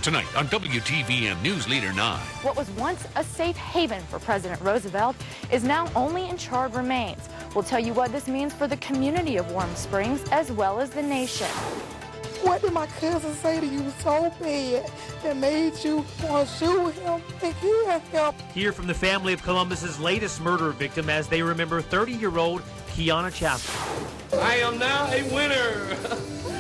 Tonight on WTVM News Leader 9. What was once a safe haven for President Roosevelt is now only in charred remains. We'll tell you what this means for the community of Warm Springs as well as the nation. What did my cousin say to you so bad that made you want to shoot him and kill him? Hear from the family of Columbus's latest murder victim as they remember 30-year-old Kiana Chapman. I am now a winner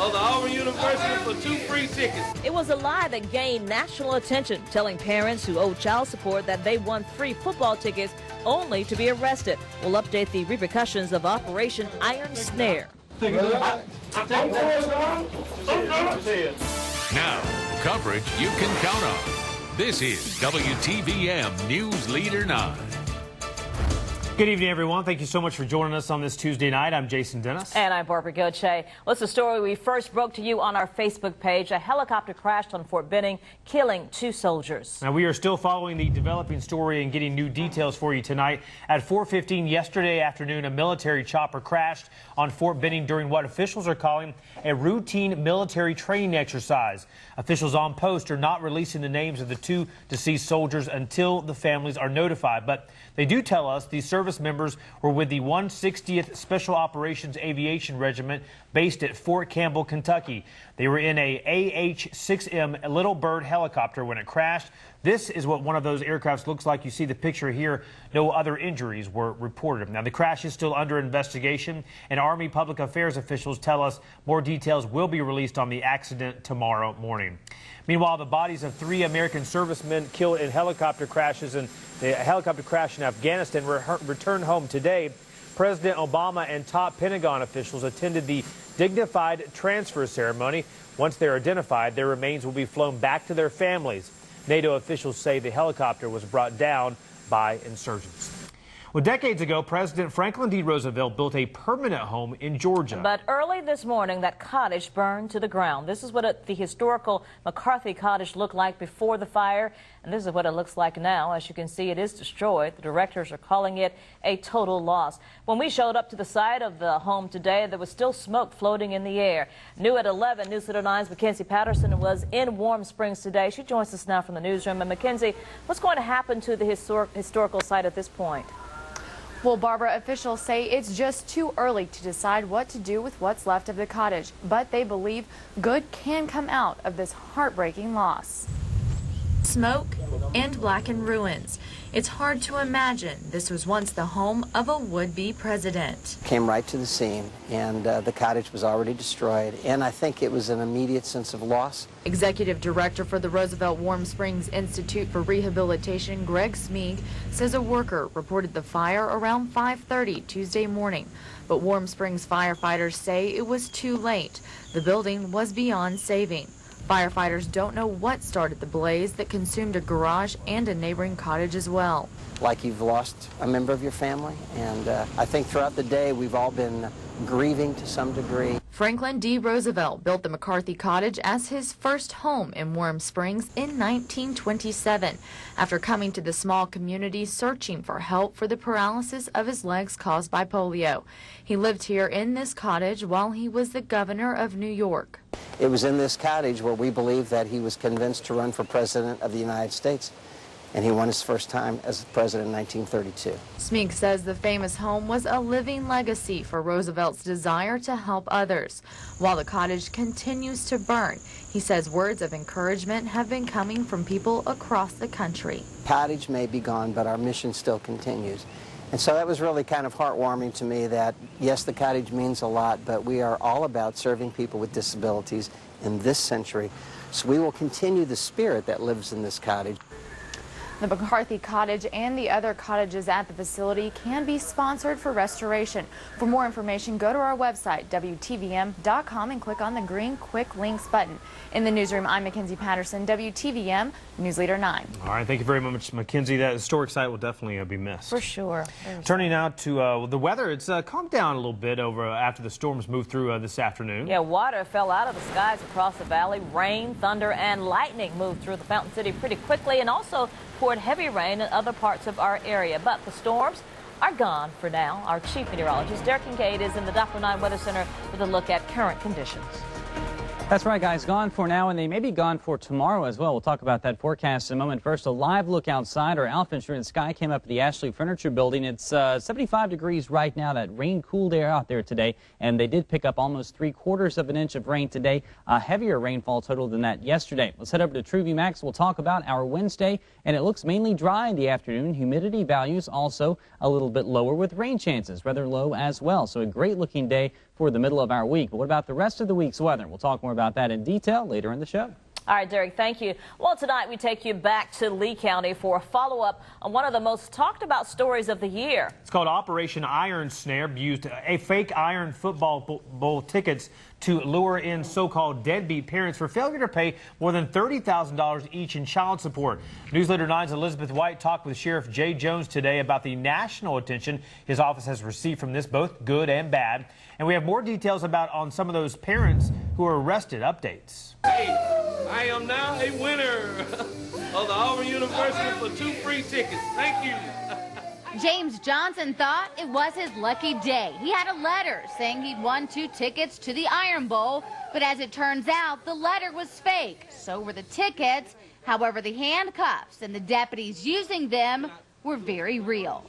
of the Auburn University for 2 free tickets. It was a lie that gained national attention, telling parents who owed child support that they won free football tickets only to be arrested. We'll update the repercussions of Operation Iron Snare. Now, coverage you can count on. This is WTVM News Leader 9. Good evening, everyone. Thank you so much for joining us on this Tuesday night. I'm Jason Dennis. And I'm Barbara Gauthier. Well, it's a story we first broke to you on our Facebook page. A helicopter crashed on Fort Benning, killing 2 soldiers. Now, we are still following the developing story and getting new details for you tonight. At 4:15 yesterday afternoon, a military chopper crashed on Fort Benning during what officials are calling a routine military training exercise. Officials on post are not releasing the names of the 2 deceased soldiers until the families are notified. But they do tell us these service members were with the 160th Special Operations Aviation Regiment based at Fort Campbell, Kentucky. They were in a AH-6M Little Bird helicopter when it crashed. This is what one of those aircrafts looks like. You see the picture here. No other injuries were reported. Now, the crash is still under investigation, and Army Public Affairs officials tell us more details will be released on the accident tomorrow morning. Meanwhile, the bodies of 3 American servicemen killed in helicopter crashes and the helicopter crash in Afghanistan returned home today. President Obama and top Pentagon officials attended the dignified transfer ceremony. Once they're identified, their remains will be flown back to their families. NATO officials say the helicopter was brought down by insurgents. Well, decades ago, President Franklin D. Roosevelt built a permanent home in Georgia. But early this morning, that cottage burned to the ground. This is what the historical McCarthy cottage looked like before the fire, and this is what it looks like now. As you can see, it is destroyed. The directors are calling it a total loss. When we showed up to the site of the home today, there was still smoke floating in the air. New at 11, News Leader 9's Mackenzie Patterson was in Warm Springs today. She joins us now from the newsroom. And Mackenzie, what's going to happen to the historical site at this point? Well, Barbara, officials say it's just too early to decide what to do with what's left of the cottage, but they believe good can come out of this heartbreaking loss. Smoke and blackened ruins. It's hard to imagine this was once the home of a would-be president. Came right to the scene, and the cottage was already destroyed, and I think it was an immediate sense of loss. Executive Director for the Roosevelt Warm Springs Institute for Rehabilitation, Greg Smeag, says a worker reported the fire around 5:30 Tuesday morning, but Warm Springs firefighters say it was too late. The building was beyond saving. Firefighters don't know what started the blaze that consumed a garage and a neighboring cottage as well. Like you've lost a member of your family, and I think throughout the day we've all been grieving to some degree. Franklin D. Roosevelt built the McCarthy Cottage as his first home in Warm Springs in 1927, after coming to the small community searching for help for the paralysis of his legs caused by polio. He lived here in this cottage while he was the governor of New York. It was in this cottage where we believe that he was convinced to run for president of the United States, and he won his first time as president in 1932. Smeag says the famous home was a living legacy for Roosevelt's desire to help others. While the cottage continues to burn, he says words of encouragement have been coming from people across the country. Cottage may be gone, but our mission still continues. And so that was really kind of heartwarming to me that, yes, the cottage means a lot, but we are all about serving people with disabilities in this century. So we will continue the spirit that lives in this cottage. The McCarthy Cottage and the other cottages at the facility can be sponsored for restoration. For more information, go to our website, WTVM.com, and click on the green Quick Links button. In the newsroom, I'm Mackenzie Patterson, WTVM News Leader 9. All right, thank you very much, Mackenzie. That historic site will definitely be missed. For sure. Turning now to the weather, it's calmed down a little bit after the storms moved through this afternoon. Yeah, water fell out of the skies across the valley. Rain, thunder, and lightning moved through the Fountain City pretty quickly, and also poured heavy rain in other parts of our area. But the storms are gone for now. Our chief meteorologist, Derek Kincaid, is in the Doppler 9 Weather Center with a look at current conditions. That's right, guys. Gone for now, and they may be gone for tomorrow as well. We'll talk about that forecast in a moment. First, a live look outside. Our Alpha sky came up at the Ashley Furniture Building. It's 75 degrees right now. That rain cooled air out there today, and they did pick up almost 3/4 of an inch of rain today. A heavier rainfall total than that yesterday. Let's head over to TruView Max. We'll talk about our Wednesday, and it looks mainly dry in the afternoon. Humidity values also a little bit lower with rain chances, rather low as well. So a great-looking day for the middle of our week. But what about the rest of the week's weather? We'll talk more about that in detail later in the show. All right, Derek, thank you. Well, tonight we take you back to Lee County for a follow-up on one of the most talked about stories of the year. It's called Operation Iron Snare. Used a fake Iron Football Bowl tickets to lure in so-called deadbeat parents for failure to pay more than $30,000 each in child support. Newsletter 9's Elizabeth White talked with Sheriff Jay Jones today about the national attention his office has received from this, both good and bad. And we have more details on some of those parents who were arrested. Updates. Hey, I am now a winner of the Auburn University for 2 free tickets. Thank you. James Johnson thought it was his lucky day. He had a letter saying he'd won 2 tickets to the Iron Bowl, but as it turns out, the letter was fake. So were the tickets. However, the handcuffs and the deputies using them were very real.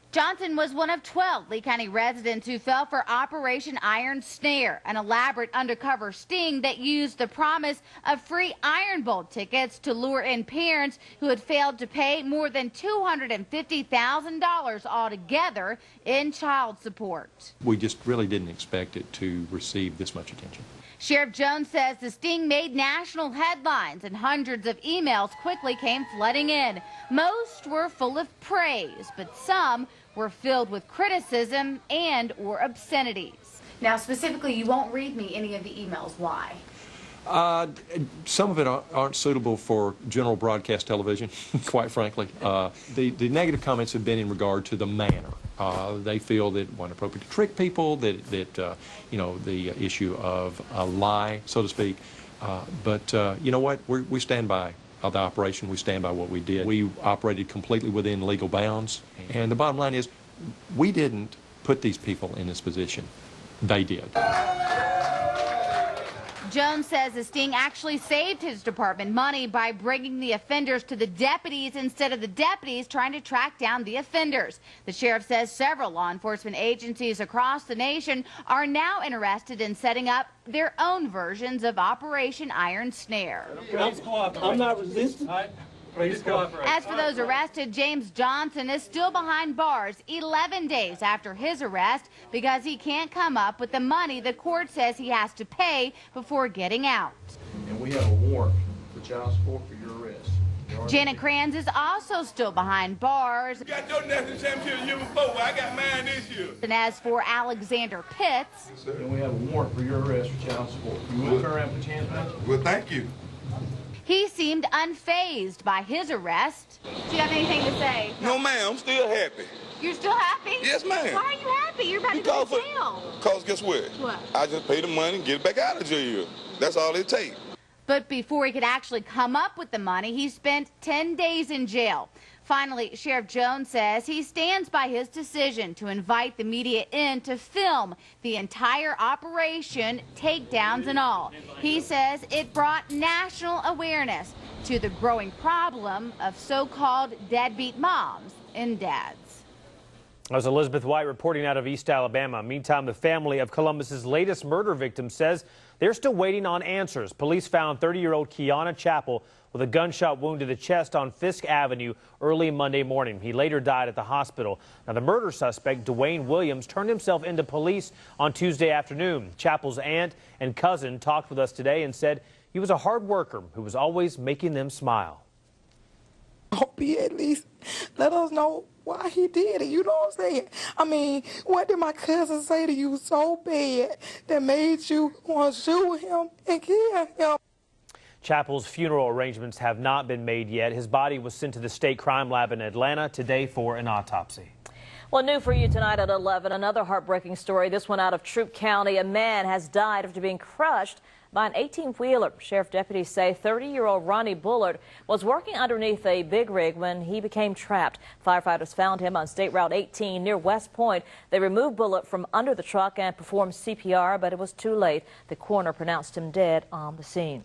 Johnson was one of 12 Lee County residents who fell for Operation Iron Snare, an elaborate undercover sting that used the promise of free Iron Bowl tickets to lure in parents who had failed to pay more than $250,000 altogether in child support. We just really didn't expect it to receive this much attention. Sheriff Jones says the sting made national headlines and hundreds of emails quickly came flooding in. Most were full of praise, but some were filled with criticism and or obscenities. Now, specifically, you won't read me any of the emails. Why? Some of it aren't suitable for general broadcast television, quite frankly. The negative comments have been in regard to the manner. They feel that it wasn't appropriate to trick people, that you know, the issue of a lie, so to speak. But you know what? We stand by the operation. We stand by what we did. We operated completely within legal bounds. And the bottom line is, we didn't put these people in this position. They did. Jones says the sting actually saved his department money by bringing the offenders to the deputies instead of the deputies trying to track down the offenders. The sheriff says several law enforcement agencies across the nation are now interested in setting up their own versions of Operation Iron Snare. I'm not resisting. As for those arrested, James Johnson is still behind bars 11 days after his arrest because he can't come up with the money the court says he has to pay before getting out. And we have a warrant for child support for your arrest. Janet Kranz is also still behind bars. You got your national championship the year before, I got mine this year. And as for Alexander Pitts, and we have a warrant for your arrest for child support. You want to turn around and put your hands back? Well, thank you. he seemed unfazed by his arrest. Do you have anything to say? No, ma'am, I'm still happy. You're still happy? Yes, ma'am. Why are you happy? You're about to go to jail. Because guess what? What? I just pay the money and get it back out of jail. That's all it takes. But before he could actually come up with the money, he spent 10 days in jail. Finally, Sheriff Jones says he stands by his decision to invite the media in to film the entire operation, takedowns and all. He says it brought national awareness to the growing problem of so-called deadbeat moms and dads. That was Elizabeth White reporting out of East Alabama. Meantime, the family of Columbus's latest murder victim says they're still waiting on answers. Police found 30-year-old Kiana Chappell with a gunshot wound to the chest on Fisk Avenue early Monday morning. He later died at the hospital. Now, the murder suspect, Dwayne Williams, turned himself into police on Tuesday afternoon. Chappell's aunt and cousin talked with us today and said he was a hard worker who was always making them smile. I hope he at least let us know why he did it. You know what I'm saying? I mean, what did my cousin say to you so bad that made you want to shoot him and kill him? Chappell's funeral arrangements have not been made yet. His body was sent to the state crime lab in Atlanta today for an autopsy. Well, new for you tonight at 11, another heartbreaking story. This one out of Troup County. A man has died after being crushed by by an 18-wheeler. Sheriff deputies say 30-year-old Ronnie Bullard was working underneath a big rig when he became trapped. Firefighters found him on State Route 18 near West Point. They removed Bullard from under the truck and performed CPR, but it was too late. The coroner pronounced him dead on the scene.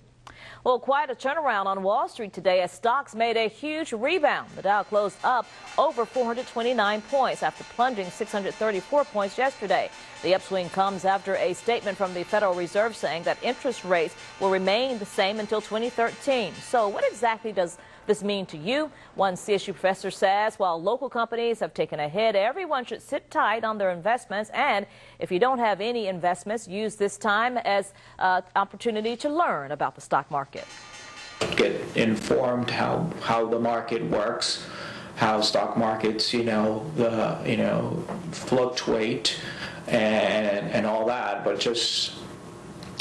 Well, quite a turnaround on Wall Street today as stocks made a huge rebound. The Dow closed up over 429 points after plunging 634 points yesterday. The upswing comes after a statement from the Federal Reserve saying that interest rates will remain the same until 2013. So what exactly does this mean to you? One CSU professor says while local companies have taken a hit, everyone should sit tight on their investments. And if you don't have any investments, use this time as an opportunity to learn about the stock market. Get informed how the market works, how stock markets, fluctuate and all that, but just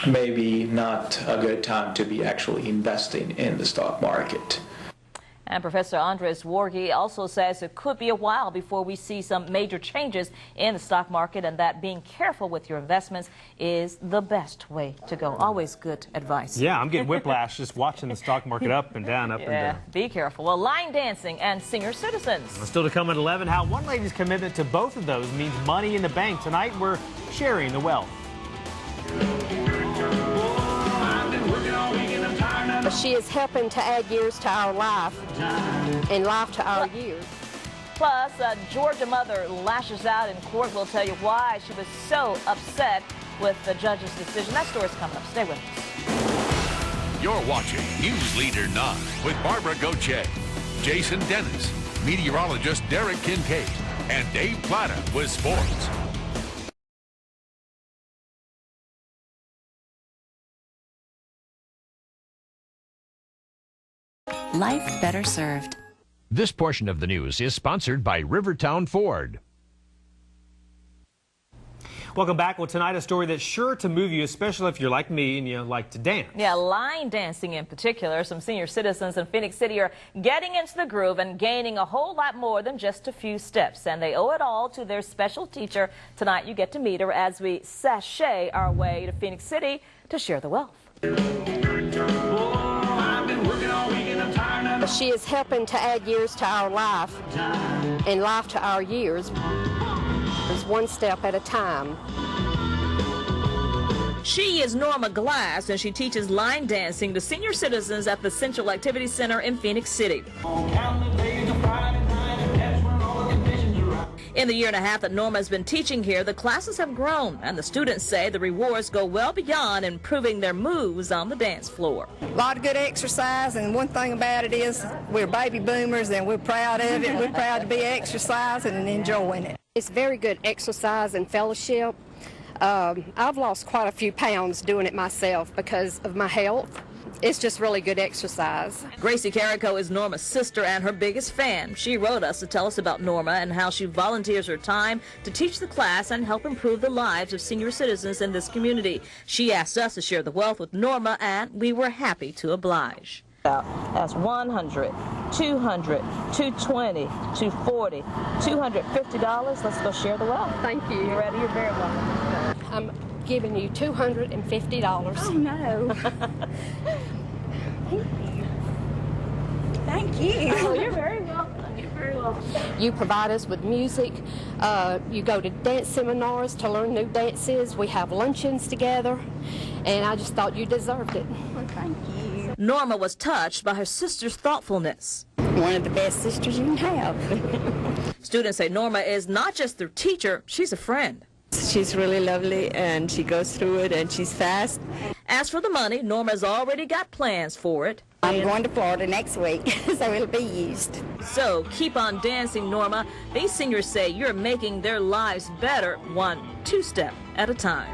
maybe not a good time to be actually investing in the stock market. And Professor Andres Wargi also says it could be a while before we see some major changes in the stock market, and that being careful with your investments is the best way to go. Always good advice. Yeah, I'm getting whiplash just watching the stock market up and down, up and down. Be careful. Well, line dancing and senior citizens. Still to come at 11, how one lady's commitment to both of those means money in the bank. Tonight, we're sharing the wealth. She is helping to add years to our life and life to our years. Plus, a Georgia mother lashes out in court. We'll tell you why she was so upset with the judge's decision. That story's coming up. Stay with us. You're watching News Leader 9 with Barbara Gauthier, Jason Dennis, meteorologist Derek Kincaid, and Dave Plata with sports. Life better served. This portion of the news is sponsored by Rivertown Ford. Welcome back. Well, tonight a story that's sure to move you, especially if you're like me and you like to dance. Yeah, line dancing in particular. Some senior citizens in Phoenix City are getting into the groove and gaining a whole lot more than just a few steps. And they owe it all to their special teacher. Tonight you get to meet her as we sashay our way to Phoenix City to share the wealth. She is helping to add years to our life and life to our years. It's one step at a time. She is Norma Glass, and she teaches line dancing to senior citizens at the Central Activity Center in Phoenix City. In the year and a half that Norma has been teaching here, the classes have grown, and the students say the rewards go well beyond improving their moves on the dance floor. A lot of good exercise, and one thing about it is we're baby boomers, and we're proud of it. We're proud to be exercising and enjoying it. It's very good exercise and fellowship. I've lost quite a few pounds doing it myself because of my health. It's just really good exercise. Gracie Carrico is Norma's sister and her biggest fan. She wrote us to tell us about Norma and how she volunteers her time to teach the class and help improve the lives of senior citizens in this community. She asked us to share the wealth with Norma, and we were happy to oblige. That's 100, 200, 220, 240, $250. Let's go share the wealth. Thank you. You ready? You're very welcome. I'm giving you $250. Oh, no. Thank you. Oh, you're very welcome. You're very welcome. You provide us with music. You go to dance seminars to learn new dances. We have luncheons together, and I just thought you deserved it. Well, thank you. Norma was touched by her sister's thoughtfulness. One of the best sisters you can have. Students say Norma is not just their teacher, she's a friend. She's really lovely, and she goes through it, and she's fast. As for the money, Norma's already got plans for it. I'm going to Florida next week, so it'll be used. So keep on dancing, Norma. These seniors say you're making their lives better, one two-step at a time.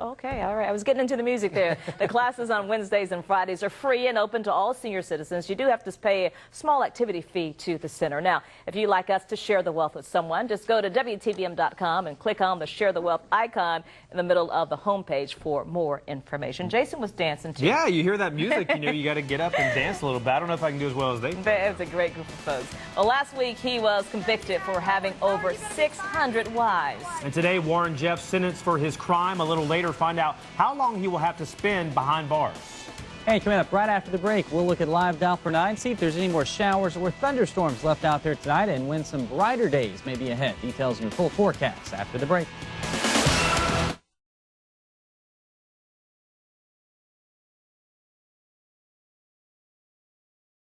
Okay, all right. I was getting into the music there. The classes on Wednesdays and Fridays are free and open to all senior citizens. You do have to pay a small activity fee to the center. Now, if you'd like us to share the wealth with someone, just go to WTVM.com and click on the Share the Wealth icon in the middle of the homepage for more information. Jason was dancing too. Yeah, you hear that music, you got to get up and dance a little bit. I don't know if I can do as well as they can. It's a great group of folks. Well, last week he was convicted for having over 600 wives. And today, Warren Jeffs sentenced for his crime. A little later, find out how long he will have to spend behind bars. Hey, coming up right after the break, we'll look at live Dow for 9, see if there's any more showers or thunderstorms left out there tonight, and when some brighter days may be ahead. Details in your full forecast after the break.